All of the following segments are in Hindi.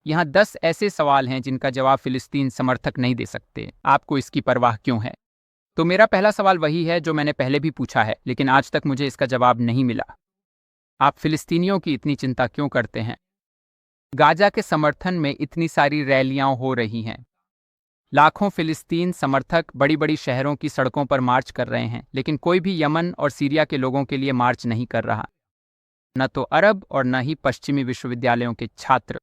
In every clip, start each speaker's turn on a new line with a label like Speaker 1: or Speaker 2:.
Speaker 1: यहाँ 10 ऐसे सवाल हैं जिनका जवाब फिलिस्तीन समर्थक नहीं दे सकते। आपको इसकी परवाह क्यों है? तो मेरा पहला सवाल वही है जो मैंने पहले भी पूछा है, लेकिन आज तक मुझे इसका जवाब नहीं मिला। आप फिलिस्तीनियों की इतनी चिंता क्यों करते हैं? गाजा के समर्थन में इतनी सारी रैलियां हो रही हैं। लाखों फिलिस्तीन समर्थक बड़ी बड़ी शहरों की सड़कों पर मार्च कर रहे हैं, लेकिन कोई भी यमन और सीरिया के लोगों के लिए मार्च नहीं कर रहा। न तो अरब और न ही पश्चिमी विश्वविद्यालयों के छात्र।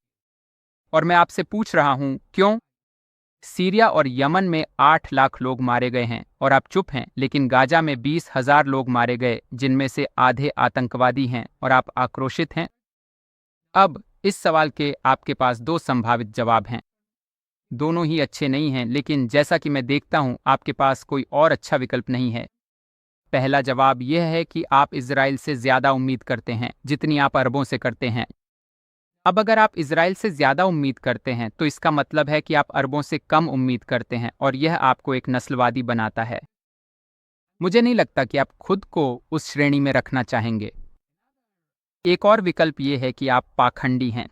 Speaker 1: और मैं आपसे पूछ रहा हूं, क्यों? सीरिया और यमन में 8 लाख लोग मारे गए हैं और आप चुप हैं, लेकिन गाजा में 20,000 लोग मारे गए, जिनमें से आधे आतंकवादी हैं, और आप आक्रोशित हैं। अब इस सवाल के आपके पास 2 संभावित जवाब हैं। दोनों ही अच्छे नहीं हैं, लेकिन जैसा कि मैं देखता हूं, आपके पास कोई और अच्छा विकल्प नहीं है। पहला जवाब यह है कि आप इजराइल से ज्यादा उम्मीद करते हैं, जितनी आप अरबों से करते हैं। अब अगर आप इजराइल से ज्यादा उम्मीद करते हैं, तो इसका मतलब है कि आप अरबों से कम उम्मीद करते हैं, और यह आपको एक नस्लवादी बनाता है। मुझे नहीं लगता कि आप खुद को उस श्रेणी में रखना चाहेंगे। एक और विकल्प यह है कि आप पाखंडी हैं।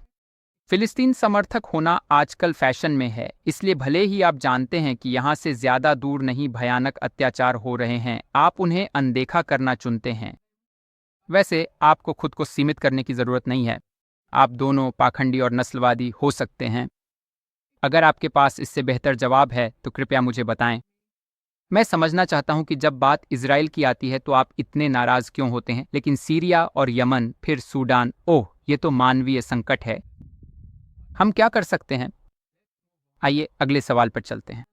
Speaker 1: फिलिस्तीन समर्थक होना आजकल फैशन में है, इसलिए भले ही आप जानते हैं कि यहाँ से ज्यादा दूर नहीं भयानक अत्याचार हो रहे हैं, आप उन्हें अनदेखा करना चुनते हैं। वैसे आपको खुद को सीमित करने की जरूरत नहीं है। आप दोनों पाखंडी और नस्लवादी हो सकते हैं। अगर आपके पास इससे बेहतर जवाब है तो कृपया मुझे बताएं। मैं समझना चाहता हूं कि जब बात इजराइल की आती है तो आप इतने नाराज क्यों होते हैं, लेकिन सीरिया और यमन, फिर सूडान, ओह, ये तो मानवीय संकट है। हम क्या कर सकते हैं? आइए अगले सवाल पर चलते हैं।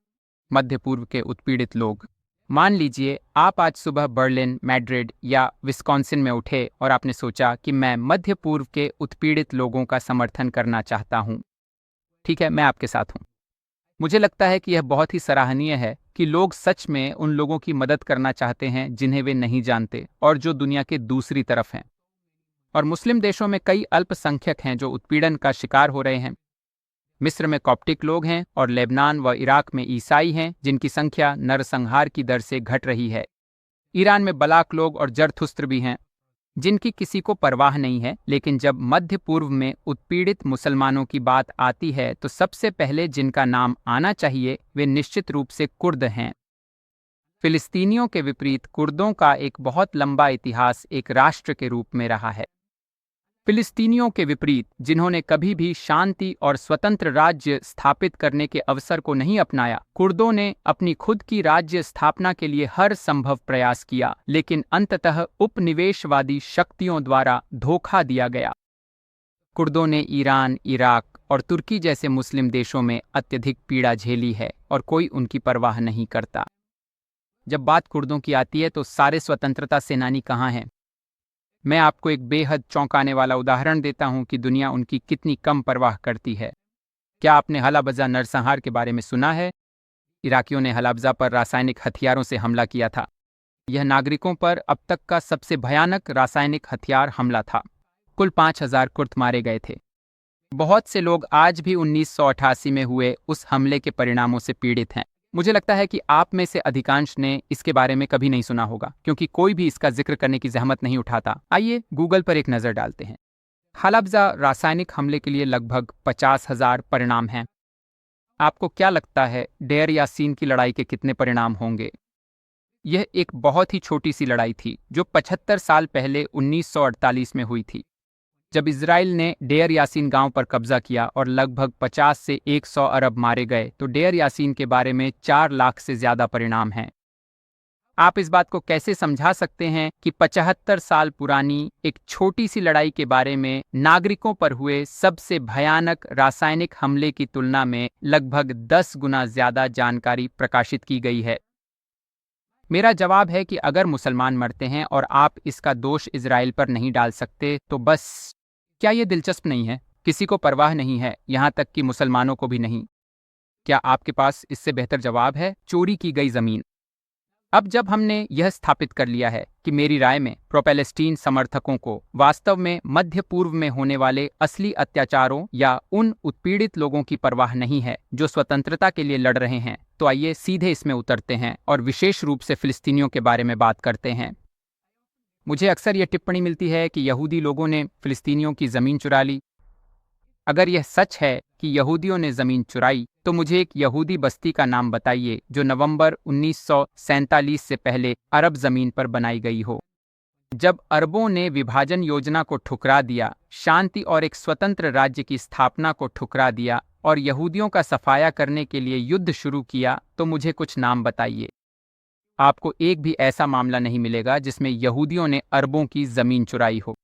Speaker 1: मध्य पूर्व के उत्पीड़ित लोग। मान लीजिए आप आज सुबह बर्लिन, मैड्रिड या विस्कॉन्सिन में उठे और आपने सोचा कि मैं मध्य पूर्व के उत्पीड़ित लोगों का समर्थन करना चाहता हूं। ठीक है, मैं आपके साथ हूं। मुझे लगता है कि यह बहुत ही सराहनीय है कि लोग सच में उन लोगों की मदद करना चाहते हैं जिन्हें वे नहीं जानते और जो दुनिया के दूसरी तरफ हैं। और मुस्लिम देशों में कई अल्पसंख्यक हैं जो उत्पीड़न का शिकार हो रहे हैं। मिस्र में कॉप्टिक लोग हैं और लेबनान व इराक में ईसाई हैं, जिनकी संख्या नरसंहार की दर से घट रही है। ईरान में बलाक लोग और जरथुस्त्र भी हैं, जिनकी किसी को परवाह नहीं है। लेकिन जब मध्य पूर्व में उत्पीड़ित मुसलमानों की बात आती है तो सबसे पहले जिनका नाम आना चाहिए वे निश्चित रूप से कुर्द हैं। फिलिस्तीनियों के विपरीत कुर्दों का एक बहुत लंबा इतिहास एक राष्ट्र के रूप में रहा है। फिलिस्तीनियों के विपरीत, जिन्होंने कभी भी शांति और स्वतंत्र राज्य स्थापित करने के अवसर को नहीं अपनाया, कुर्दों ने अपनी खुद की राज्य स्थापना के लिए हर संभव प्रयास किया, लेकिन अंततः उपनिवेशवादी शक्तियों द्वारा धोखा दिया गया। कुर्दों ने ईरान, इराक और तुर्की जैसे मुस्लिम देशों में अत्यधिक पीड़ा झेली है और कोई उनकी परवाह नहीं करता। जब बात कुर्दों की आती है तो सारे स्वतंत्रता सेनानी कहाँ हैं? मैं आपको एक बेहद चौंकाने वाला उदाहरण देता हूं कि दुनिया उनकी कितनी कम परवाह करती है। क्या आपने हलाबजा नरसंहार के बारे में सुना है? इराकियों ने हलाबजा पर रासायनिक हथियारों से हमला किया था। यह नागरिकों पर अब तक का सबसे भयानक रासायनिक हथियार हमला था। कुल 5,000 कुर्द मारे गए थे। बहुत से लोग आज भी 1988 में हुए उस हमले के परिणामों से पीड़ित हैं। मुझे लगता है कि आप में से अधिकांश ने इसके बारे में कभी नहीं सुना होगा, क्योंकि कोई भी इसका जिक्र करने की जहमत नहीं उठाता। आइए गूगल पर एक नज़र डालते हैं। हलाबजा रासायनिक हमले के लिए लगभग 50,000 परिणाम हैं। आपको क्या लगता है डेर यासीन की लड़ाई के कितने परिणाम होंगे? यह एक बहुत ही छोटी सी लड़ाई थी जो 75 साल पहले 1948 में हुई थी, जब इजराइल ने डेर यासीन गांव पर कब्जा किया और लगभग 50 से 100 अरब मारे गए। तो डेर यासीन के बारे में 4 लाख से ज्यादा परिणाम हैं। आप इस बात को कैसे समझा सकते हैं कि 75 साल पुरानी एक छोटी सी लड़ाई के बारे में नागरिकों पर हुए सबसे भयानक रासायनिक हमले की तुलना में लगभग 10 गुना ज्यादा जानकारी प्रकाशित की गई है? मेरा जवाब है कि अगर मुसलमान मरते हैं और आप इसका दोष इजराइल पर नहीं डाल सकते तो बस। क्या यह दिलचस्प नहीं है? किसी को परवाह नहीं है, यहां तक कि मुसलमानों को भी नहीं। क्या आपके पास इससे बेहतर जवाब है? चोरी की गई जमीन। अब जब हमने यह स्थापित कर लिया है कि मेरी राय में प्रो-पैलेस्टीन समर्थकों को वास्तव में मध्य पूर्व में होने वाले असली अत्याचारों या उन उत्पीड़ित लोगों की परवाह नहीं है जो स्वतंत्रता के लिए लड़ रहे हैं, तो आइए सीधे इसमें उतरते हैं और विशेष रूप से फिलिस्तीनियों के बारे में बात करते हैं। मुझे अक्सर यह टिप्पणी मिलती है कि यहूदी लोगों ने फिलिस्तीनियों की ज़मीन चुरा ली। अगर यह सच है कि यहूदियों ने जमीन चुराई, तो मुझे एक यहूदी बस्ती का नाम बताइए जो नवंबर 1947 से पहले अरब जमीन पर बनाई गई हो। जब अरबों ने विभाजन योजना को ठुकरा दिया, शांति और एक स्वतंत्र राज्य की स्थापना को ठुकरा दिया और यहूदियों का सफाया करने के लिए युद्ध शुरू किया, तो मुझे कुछ नाम बताइए। आपको एक भी ऐसा मामला नहीं मिलेगा जिसमें यहूदियों ने अरबों की जमीन चुराई हो।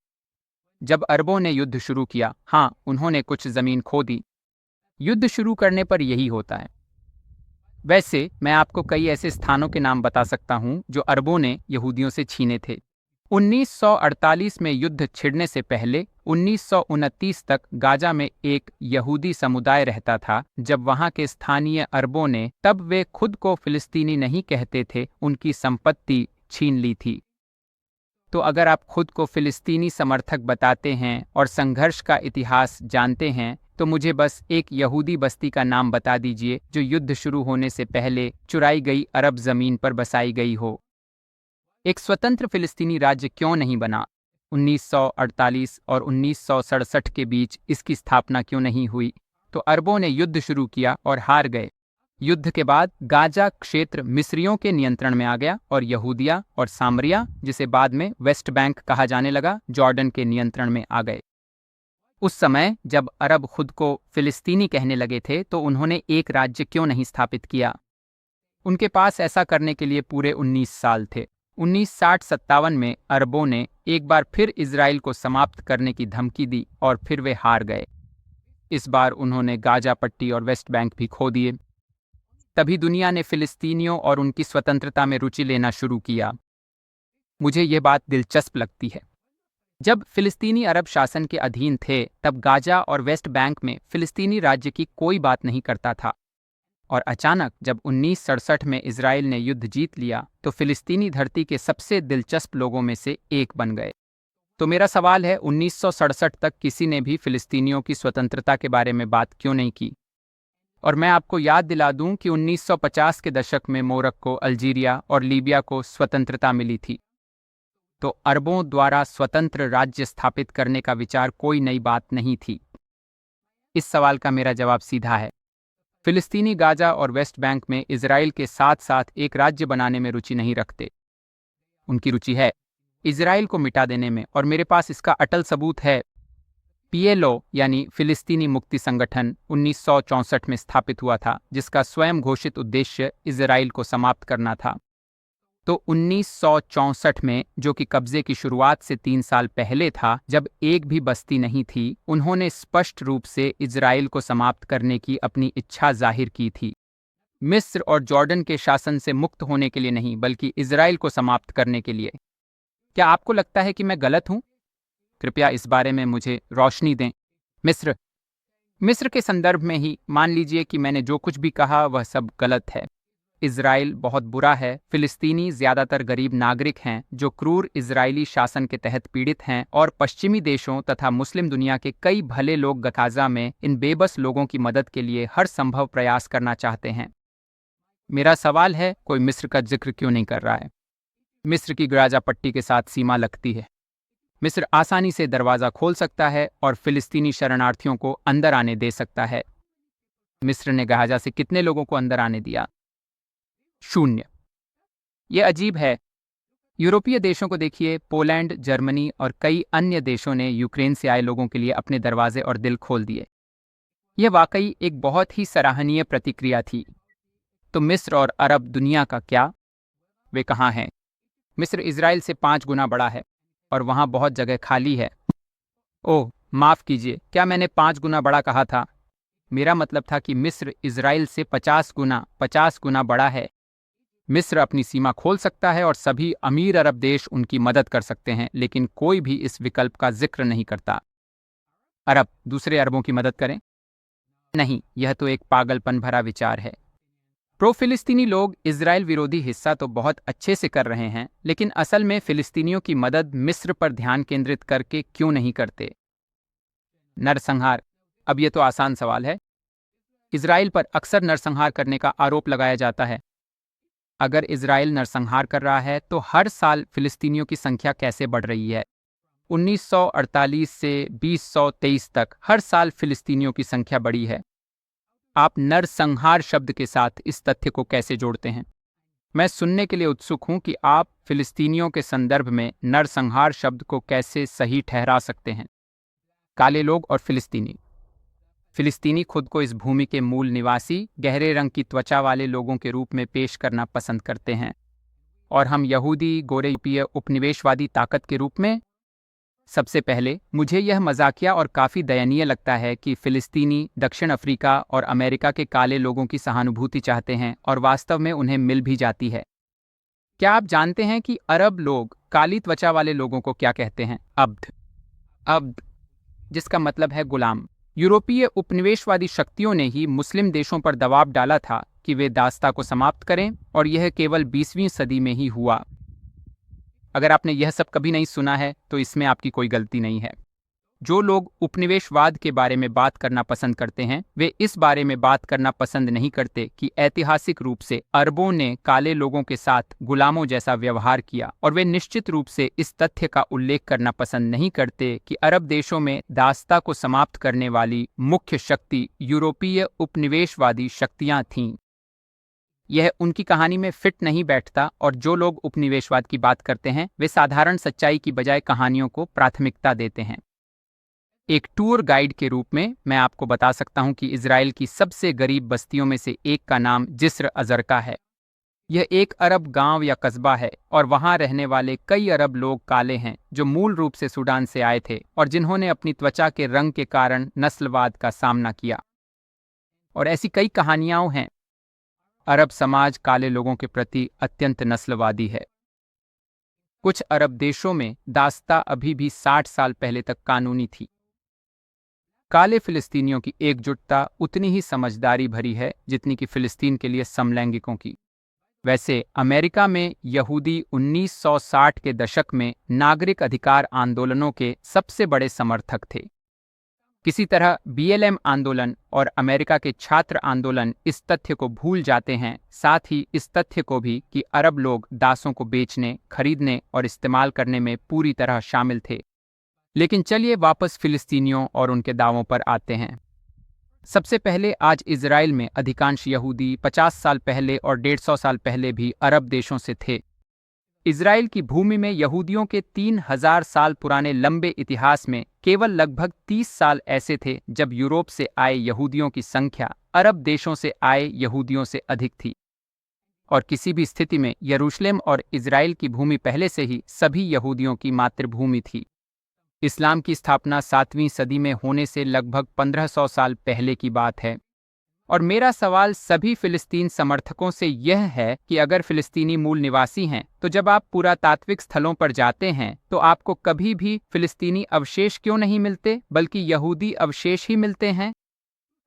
Speaker 1: जब अरबों ने युद्ध शुरू किया, हाँ, उन्होंने कुछ जमीन खो दी। युद्ध शुरू करने पर यही होता है। वैसे मैं आपको कई ऐसे स्थानों के नाम बता सकता हूं जो अरबों ने यहूदियों से छीने थे। 1948 में युद्ध छिड़ने से पहले 1929 तक गाजा में एक यहूदी समुदाय रहता था। जब वहां के स्थानीय अरबों ने, तब वे खुद को फिलिस्तीनी नहीं कहते थे, उनकी संपत्ति छीन ली थी। तो अगर आप खुद को फिलिस्तीनी समर्थक बताते हैं और संघर्ष का इतिहास जानते हैं, तो मुझे बस एक यहूदी बस्ती का नाम बता दीजिए जो युद्ध शुरू होने से पहले चुराई गई अरब जमीन पर बसाई गई हो। एक स्वतंत्र फिलिस्तीनी राज्य क्यों नहीं बना? 1948 और 1967 के बीच इसकी स्थापना क्यों नहीं हुई? तो अरबों ने युद्ध शुरू किया और हार गए। युद्ध के बाद गाजा क्षेत्र मिस्रियों के नियंत्रण में आ गया और यहूदिया और सामरिया, जिसे बाद में वेस्ट बैंक कहा जाने लगा, जॉर्डन के नियंत्रण में आ गए। उस समय जब अरब खुद को फिलिस्तीनी कहने लगे थे, तो उन्होंने एक राज्य क्यों नहीं स्थापित किया? उनके पास ऐसा करने के लिए पूरे 19 साल थे। 1960-57 में अरबों ने एक बार फिर इजराइल को समाप्त करने की धमकी दी और फिर वे हार गए। इस बार उन्होंने गाजा पट्टी और वेस्ट बैंक भी खो दिए। तभी दुनिया ने फिलिस्तीनियों और उनकी स्वतंत्रता में रुचि लेना शुरू किया। मुझे ये बात दिलचस्प लगती है। जब फिलिस्तीनी अरब शासन के अधीन थे, तब गाजा और वेस्ट बैंक में फिलिस्तीनी राज्य की कोई बात नहीं करता था। और अचानक जब 1967 में इजराइल ने युद्ध जीत लिया, तो फिलिस्तीनी धरती के सबसे दिलचस्प लोगों में से एक बन गए। तो मेरा सवाल है, 1967 तक किसी ने भी फिलिस्तीनियों की स्वतंत्रता के बारे में बात क्यों नहीं की? और मैं आपको याद दिला दूं कि 1950 के दशक में मोरक्को, अल्जीरिया और लीबिया को स्वतंत्रता मिली थी। तो अरबों द्वारा स्वतंत्र राज्य स्थापित करने का विचार कोई नई बात नहीं थी। इस सवाल का मेरा जवाब सीधा है। फिलिस्तीनी गाजा और वेस्ट बैंक में इजराइल के साथ साथ एक राज्य बनाने में रुचि नहीं रखते। उनकी रुचि है इजराइल को मिटा देने में, और मेरे पास इसका अटल सबूत है। पीएलओ यानी फिलिस्तीनी मुक्ति संगठन 1964 में स्थापित हुआ था, जिसका स्वयं घोषित उद्देश्य इजराइल को समाप्त करना था। तो 1964 में, जो कि कब्जे की शुरुआत से 3 साल पहले था, जब एक भी बस्ती नहीं थी, उन्होंने स्पष्ट रूप से इजराइल को समाप्त करने की अपनी इच्छा जाहिर की थी। मिस्र और जॉर्डन के शासन से मुक्त होने के लिए नहीं, बल्कि इजराइल को समाप्त करने के लिए। क्या आपको लगता है कि मैं गलत हूं? कृपया इस बारे में मुझे रोशनी दें। मिस्र के संदर्भ में ही मान लीजिए कि मैंने जो कुछ भी कहा वह सब गलत है। इजराइल बहुत बुरा है। फिलिस्तीनी ज्यादातर गरीब नागरिक हैं जो क्रूर इजरायली शासन के तहत पीड़ित हैं, और पश्चिमी देशों तथा मुस्लिम दुनिया के कई भले लोग गाजा में इन बेबस लोगों की मदद के लिए हर संभव प्रयास करना चाहते हैं। मेरा सवाल है, कोई मिस्र का जिक्र क्यों नहीं कर रहा है? मिस्र की गाजा पट्टी के साथ सीमा लगती है। मिस्र आसानी से दरवाजा खोल सकता है और फिलिस्तीनी शरणार्थियों को अंदर आने दे सकता है। मिस्र ने गाजा से कितने लोगों को अंदर आने दिया? 0। यह अजीब है। यूरोपीय देशों को देखिए, पोलैंड, जर्मनी और कई अन्य देशों ने यूक्रेन से आए लोगों के लिए अपने दरवाजे और दिल खोल दिए। यह वाकई एक बहुत ही सराहनीय प्रतिक्रिया थी। तो मिस्र और अरब दुनिया का क्या? वे कहाँ हैं? मिस्र इजराइल से 5 गुना बड़ा है और वहाँ बहुत जगह खाली है। ओह, माफ़ कीजिए, क्या मैंने 5 गुना बड़ा कहा था? मेरा मतलब था कि मिस्र इजराइल से 50 गुना बड़ा है। मिस्र अपनी सीमा खोल सकता है और सभी अमीर अरब देश उनकी मदद कर सकते हैं, लेकिन कोई भी इस विकल्प का जिक्र नहीं करता। अरब दूसरे अरबों की मदद करें? नहीं, यह तो एक पागलपन भरा विचार है। प्रो फिलिस्तीनी लोग इजराइल विरोधी हिस्सा तो बहुत अच्छे से कर रहे हैं, लेकिन असल में फिलिस्तीनियों की मदद मिस्र पर ध्यान केंद्रित करके क्यों नहीं करते? नरसंहार। अब यह तो आसान सवाल है। इजराइल पर अक्सर नरसंहार करने का आरोप लगाया जाता है। अगर इजराइल नरसंहार कर रहा है, तो हर साल फिलिस्तीनियों की संख्या कैसे बढ़ रही है? 1948 से 2023 तक हर साल फिलिस्तीनियों की संख्या बढ़ी है। आप नरसंहार शब्द के साथ इस तथ्य को कैसे जोड़ते हैं? मैं सुनने के लिए उत्सुक हूं कि आप फिलिस्तीनियों के संदर्भ में नरसंहार शब्द को कैसे सही ठहरा सकते हैं। काले लोग और फिलिस्तीनी। फिलिस्तीनी खुद को इस भूमि के मूल निवासी, गहरे रंग की त्वचा वाले लोगों के रूप में पेश करना पसंद करते हैं, और हम यहूदी, गोरे यूरोपीय उपनिवेशवादी ताकत के रूप में। सबसे पहले, मुझे यह मजाकिया और काफ़ी दयनीय लगता है कि फिलिस्तीनी दक्षिण अफ्रीका और अमेरिका के काले लोगों की सहानुभूति चाहते हैं और वास्तव में उन्हें मिल भी जाती है। क्या आप जानते हैं कि अरब लोग काली त्वचा वाले लोगों को क्या कहते हैं? अब्द। अब्द, जिसका मतलब है गुलाम। यूरोपीय उपनिवेशवादी शक्तियों ने ही मुस्लिम देशों पर दबाव डाला था कि वे दास्ता को समाप्त करें, और यह केवल 20वीं सदी में ही हुआ। अगर आपने यह सब कभी नहीं सुना है तो इसमें आपकी कोई गलती नहीं है। जो लोग उपनिवेशवाद के बारे में बात करना पसंद करते हैं, वे इस बारे में बात करना पसंद नहीं करते कि ऐतिहासिक रूप से अरबों ने काले लोगों के साथ गुलामों जैसा व्यवहार किया, और वे निश्चित रूप से इस तथ्य का उल्लेख करना पसंद नहीं करते कि अरब देशों में दास्ता को समाप्त करने वाली मुख्य शक्ति यूरोपीय उपनिवेशवादी शक्तियां थीं। यह उनकी कहानी में फिट नहीं बैठता, और जो लोग उपनिवेशवाद की बात करते हैं वे साधारण सच्चाई की बजाय कहानियों को प्राथमिकता देते हैं। एक टूर गाइड के रूप में मैं आपको बता सकता हूं कि इजराइल की सबसे गरीब बस्तियों में से एक का नाम जिस्र अजरका है। यह एक अरब गांव या कस्बा है, और वहां रहने वाले कई अरब लोग काले हैं जो मूल रूप से सूडान से आए थे और जिन्होंने अपनी त्वचा के रंग के कारण नस्लवाद का सामना किया। और ऐसी कई कहानियां हैं। अरब समाज काले लोगों के प्रति अत्यंत नस्लवादी है। कुछ अरब देशों में दास्ता अभी भी 60 साल पहले तक कानूनी थी। काले फिलिस्तीनियों की एकजुटता उतनी ही समझदारी भरी है जितनी कि फिलिस्तीन के लिए समलैंगिकों की। वैसे अमेरिका में यहूदी 1960 के दशक में नागरिक अधिकार आंदोलनों के सबसे बड़े समर्थक थे। किसी तरह BLM आंदोलन और अमेरिका के छात्र आंदोलन इस तथ्य को भूल जाते हैं, साथ ही इस तथ्य को भी कि अरब लोग दासों को बेचने, खरीदने और इस्तेमाल करने में पूरी तरह शामिल थे। लेकिन चलिए वापस फिलिस्तीनियों और उनके दावों पर आते हैं। सबसे पहले, आज इजराइल में अधिकांश यहूदी 50 साल पहले और 150 साल पहले भी अरब देशों से थे। इजराइल की भूमि में यहूदियों के 3000 साल पुराने लंबे इतिहास में केवल लगभग 30 साल ऐसे थे जब यूरोप से आए यहूदियों की संख्या अरब देशों से आए यहूदियों से अधिक थी। और किसी भी स्थिति में यरूशलेम और इजराइल की भूमि पहले से ही सभी यहूदियों की मातृभूमि थी। इस्लाम की स्थापना 7वीं सदी में होने से लगभग 1500 साल पहले की बात है। और मेरा सवाल सभी फिलिस्तीन समर्थकों से यह है कि अगर फिलिस्तीनी मूल निवासी हैं, तो जब आप पुरातात्विक स्थलों पर जाते हैं तो आपको कभी भी फिलिस्तीनी अवशेष क्यों नहीं मिलते, बल्कि यहूदी अवशेष ही मिलते हैं?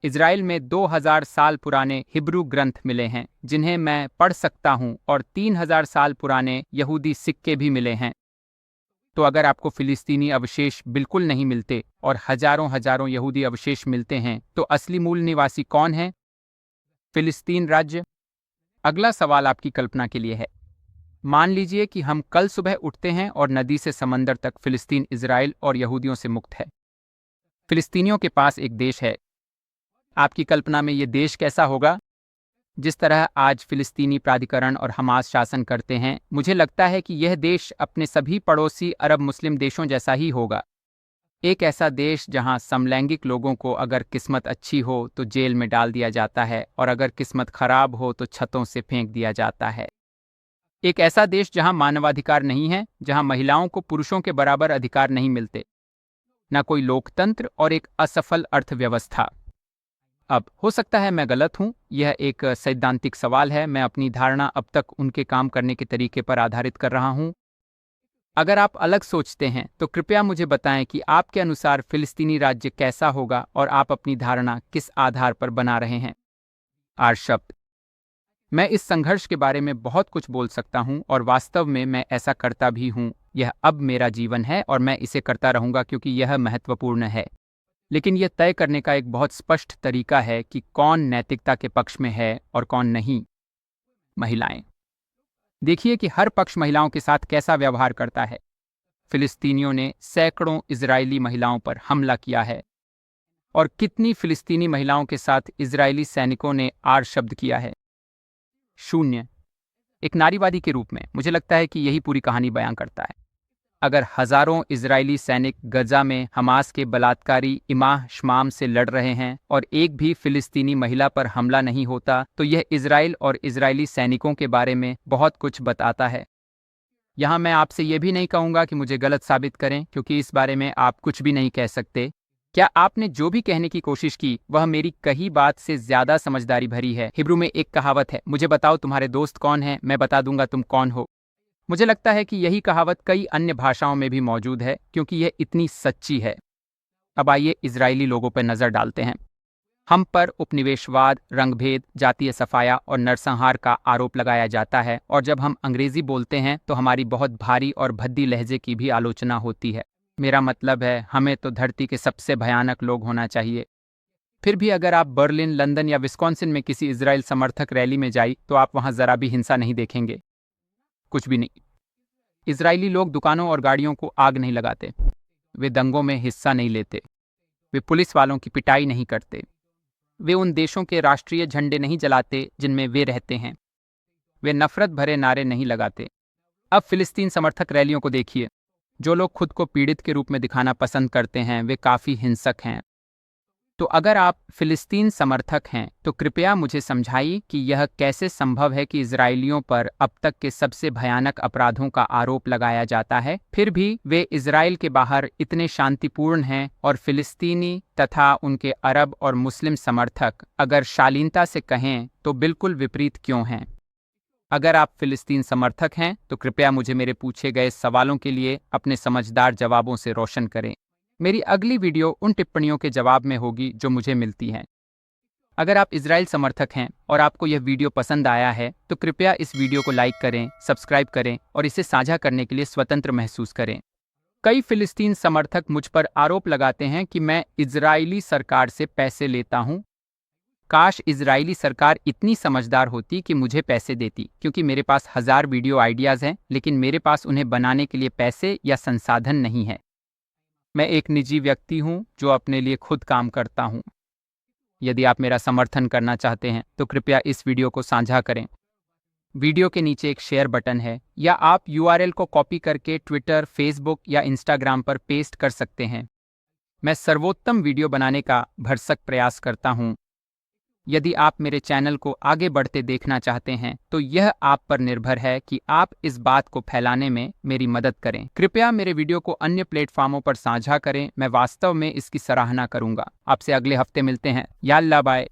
Speaker 1: इजराइल में 2000 साल पुराने हिब्रू ग्रंथ मिले हैं जिन्हें मैं पढ़ सकता हूं, और 3000 साल पुराने यहूदी सिक्के भी मिले हैं। तो अगर आपको फिलिस्तीनी अवशेष बिल्कुल नहीं मिलते और हजारों हजारों यहूदी अवशेष मिलते हैं, तो असली मूल निवासी कौन है? फिलिस्तीन राज्य? अगला सवाल आपकी कल्पना के लिए है। मान लीजिए कि हम कल सुबह उठते हैं और नदी से समंदर तक फिलिस्तीन इजराइल और यहूदियों से मुक्त है। फिलिस्तीनियों के पास एक देश है। आपकी कल्पना में यह देश कैसा होगा? जिस तरह आज फिलिस्तीनी प्राधिकरण और हमास शासन करते हैं, मुझे लगता है कि यह देश अपने सभी पड़ोसी अरब मुस्लिम देशों जैसा ही होगा। एक ऐसा देश जहां समलैंगिक लोगों को अगर किस्मत अच्छी हो तो जेल में डाल दिया जाता है, और अगर किस्मत खराब हो तो छतों से फेंक दिया जाता है। एक ऐसा देश जहां मानवाधिकार नहीं है, जहां महिलाओं को पुरुषों के बराबर अधिकार नहीं मिलते, न कोई लोकतंत्र, और एक असफल अर्थव्यवस्था। अब हो सकता है मैं गलत हूं, यह एक सैद्धांतिक सवाल है। मैं अपनी धारणा अब तक उनके काम करने के तरीके पर आधारित कर रहा हूं। अगर आप अलग सोचते हैं तो कृपया मुझे बताएं कि आपके अनुसार फिलिस्तीनी राज्य कैसा होगा, और आप अपनी धारणा किस आधार पर बना रहे हैं। आर शब्द। मैं इस संघर्ष के बारे में बहुत कुछ बोल सकता हूं, और वास्तव में मैं ऐसा करता भी हूं। यह अब मेरा जीवन है और मैं इसे करता रहूंगा क्योंकि यह महत्वपूर्ण है। लेकिन यह तय करने का एक बहुत स्पष्ट तरीका है कि कौन नैतिकता के पक्ष में है और कौन नहीं। महिलाएं। देखिए कि हर पक्ष महिलाओं के साथ कैसा व्यवहार करता है। फिलिस्तीनियों ने सैकड़ों इजरायली महिलाओं पर हमला किया है और कितनी फिलिस्तीनी महिलाओं के साथ इजरायली सैनिकों ने आर शब्द किया है? 0। एक नारीवादी के रूप में मुझे लगता है कि यही पूरी कहानी बयां करता है। अगर हजारों इजरायली सैनिक गजा में हमास के बलात्कारी इमाह शमाम से लड़ रहे हैं और एक भी फिलिस्तीनी महिला पर हमला नहीं होता, तो यह इजराइल और इजरायली सैनिकों के बारे में बहुत कुछ बताता है। यहाँ मैं आपसे यह भी नहीं कहूँगा कि मुझे गलत साबित करें, क्योंकि इस बारे में आप कुछ भी नहीं कह सकते। क्या आपने जो भी कहने की कोशिश की वह मेरी कही बात से ज्यादा समझदारी भरी है? हिब्रू में एक कहावत है, मुझे बताओ तुम्हारे दोस्त कौन हैं, मैं बता दूंगा तुम कौन हो। मुझे लगता है कि यही कहावत कई अन्य भाषाओं में भी मौजूद है, क्योंकि यह इतनी सच्ची है। अब आइए इजरायली लोगों पर नजर डालते हैं। हम पर उपनिवेशवाद, रंगभेद, जातीय सफाया और नरसंहार का आरोप लगाया जाता है, और जब हम अंग्रेजी बोलते हैं तो हमारी बहुत भारी और भद्दी लहजे की भी आलोचना होती है। मेरा मतलब है, हमें तो धरती के सबसे भयानक लोग होना चाहिए। फिर भी अगर आप बर्लिन, लंदन या विस्कॉन्सिन में किसी इजराइल समर्थक रैली में जाई तो आप वहां जरा भी हिंसा नहीं देखेंगे, कुछ भी नहीं। इजरायली लोग दुकानों और गाड़ियों को आग नहीं लगाते, वे दंगों में हिस्सा नहीं लेते, वे पुलिस वालों की पिटाई नहीं करते, वे उन देशों के राष्ट्रीय झंडे नहीं जलाते जिनमें वे रहते हैं, वे नफरत भरे नारे नहीं लगाते। अब फिलिस्तीन समर्थक रैलियों को देखिए। जो लोग खुद को पीड़ित के रूप में दिखाना पसंद करते हैं वे काफ़ी हिंसक हैं। तो अगर आप फिलिस्तीन समर्थक हैं तो कृपया मुझे समझाइए कि यह कैसे संभव है कि इजरायलियों पर अब तक के सबसे भयानक अपराधों का आरोप लगाया जाता है, फिर भी वे इजराइल के बाहर इतने शांतिपूर्ण हैं, और फिलिस्तीनी तथा उनके अरब और मुस्लिम समर्थक अगर शालीनता से कहें तो बिल्कुल विपरीत क्यों हैं? अगर आप फिलिस्तीन समर्थक हैं तो कृपया मुझे मेरे पूछे गए सवालों के लिए अपने समझदार जवाबों से रोशन करें। मेरी अगली वीडियो उन टिप्पणियों के जवाब में होगी जो मुझे मिलती हैं। अगर आप इजराइल समर्थक हैं और आपको यह वीडियो पसंद आया है तो कृपया इस वीडियो को लाइक करें, सब्सक्राइब करें और इसे साझा करने के लिए स्वतंत्र महसूस करें। कई फिलिस्तीन समर्थक मुझ पर आरोप लगाते हैं कि मैं इजरायली सरकार से पैसे लेता हूं। काश इजरायली सरकार इतनी समझदार होती कि मुझे पैसे देती, क्योंकि मेरे पास 1000 वीडियो आइडियाज़ हैं, लेकिन मेरे पास उन्हें बनाने के लिए पैसे या संसाधन नहीं है। मैं एक निजी व्यक्ति हूं जो अपने लिए खुद काम करता हूं। यदि आप मेरा समर्थन करना चाहते हैं तो कृपया इस वीडियो को साझा करें। वीडियो के नीचे एक शेयर बटन है, या आप URL को कॉपी करके ट्विटर, फेसबुक या इंस्टाग्राम पर पेस्ट कर सकते हैं। मैं सर्वोत्तम वीडियो बनाने का भरसक प्रयास करता हूं। यदि आप मेरे चैनल को आगे बढ़ते देखना चाहते हैं तो यह आप पर निर्भर है कि आप इस बात को फैलाने में मेरी मदद करें। कृपया मेरे वीडियो को अन्य प्लेटफॉर्मों पर साझा करें, मैं वास्तव में इसकी सराहना करूंगा। आपसे अगले हफ्ते मिलते हैं। याल्ला बाय।